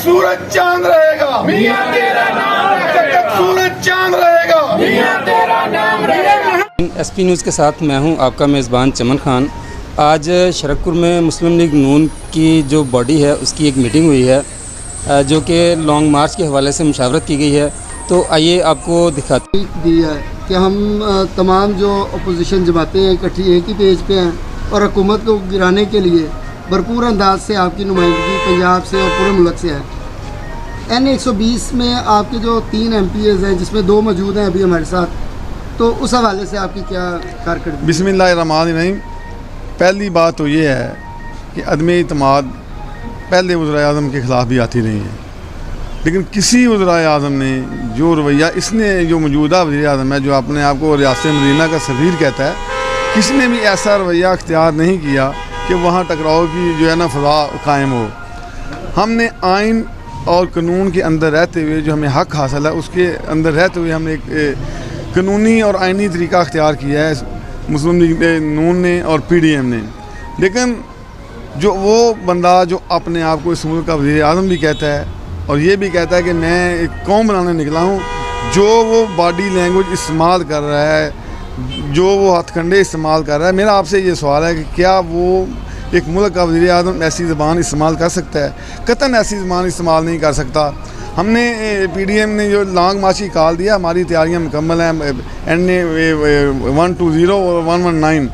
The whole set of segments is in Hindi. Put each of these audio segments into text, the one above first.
सूरज चांद रहेगा, मियां तेरा नाम जब तक सूरज चांद रहेगा, मियां तेरा नाम रहेगा। एसपी न्यूज़ के साथ मैं हूं आपका मेज़बान चमन खान। आज शरकपुर में मुस्लिम लीग नून की जो बॉडी है उसकी एक मीटिंग हुई है जो कि लॉन्ग मार्च के हवाले से मुशावरत की गई है। तो आइए आपको दिखाते दी है कि हम तमाम जो अपोजिशन जमातें हैं इकट्ठी एक ही पेज पे हैं और हुकूमत को गिराने के लिए भरपूर अंदाज से आपकी नुमाइंदगी पंजाब से और पूरे मुल्क से है। N120 में आपके जो 3 MPs हैं जिसमें 2 मौजूद हैं अभी हमारे साथ, तो उस हवाले से आपकी क्या कारकर्दगी? बिस्मिल्लाहिर्रहमानिर्रहीम। पहली बात तो ये है कि अदम इत्माद पहले वज़ीर आज़म के ख़िलाफ़ भी आती रही है, लेकिन किसी वज़ीर आज़म ने जो रवैया इसने जो मौजूदा वज़ीर आज़म है जो अपने आप को रियासत मदीना का सफ़ीर कहता है, किसी ने भी ऐसा रवैया अख्तियार नहीं किया कि वहाँ टकराव की जो है ना फ़ज़ा कायम हो। हमने आइन और कानून के अंदर रहते हुए जो हमें हक़ हासिल है उसके अंदर रहते हुए हमने एक कानूनी और आइनी तरीका अख्तियार किया है मुस्लिम लीग नून ने और PDM ने। लेकिन जो वो बंदा जो अपने आप को इस मुल्क का वज़ीर आज़म भी कहता है और ये भी कहता है कि मैं एक कौम बनाने निकला हूँ, जो वो बॉडी लैंग्वेज इस्तेमाल कर रहा है, जो वो हथकंडे इस्तेमाल कर रहा है, मेरा आपसे ये सवाल है कि क्या वो एक मुल्क का वज़ीर आज़म ऐसी ज़बान इस्तेमाल कर सकता है? कतन ऐसी ज़बान इस्तेमाल नहीं कर सकता। हमने PDM ने जो लॉन्ग मार्च की कॉल दिया, हमारी तैयारियां मुकम्मल हैं। NA 120 और 119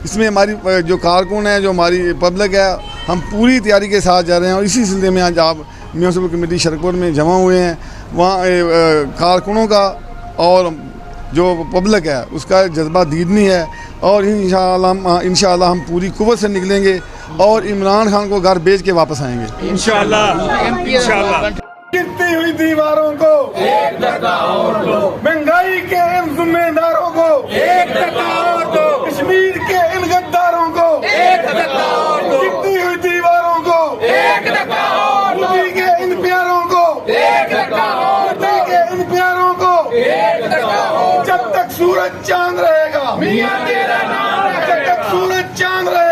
इसमें हमारी जो कारकुन है, जो हमारी पब्लिक है, हम पूरी तैयारी के साथ जा रहे हैं। और इसी सिलसिले में आज आप म्यूनसिपल कमेटी शरकपुर में जमा हुए हैं। वहाँ कारकुनों का और जो पब्लिक है उसका जज्बा दीदनी है और इंशाअल्लाह हम पूरी कुव्वत से निकलेंगे और इमरान खान को घर भेज के वापस आएंगे इंशाअल्लाह। गिरती हुई दीवारों को एक धक्का और दो, महंगाई के इन जिम्मेदारों को एक धक्का और दो, कश्मीर के इन गद्दारों को एक धक्का और दो, गिरती हुई दीवारों को एक धक्का और दो, मोदी के इन प्यारों को एक धक्का और दो, मोदी के इन प्यारों को एक धक्का और दो। जब तक सूरज चांद रहेगा, मियां तेरा नाम जब तक सूरज चांद रहेगा।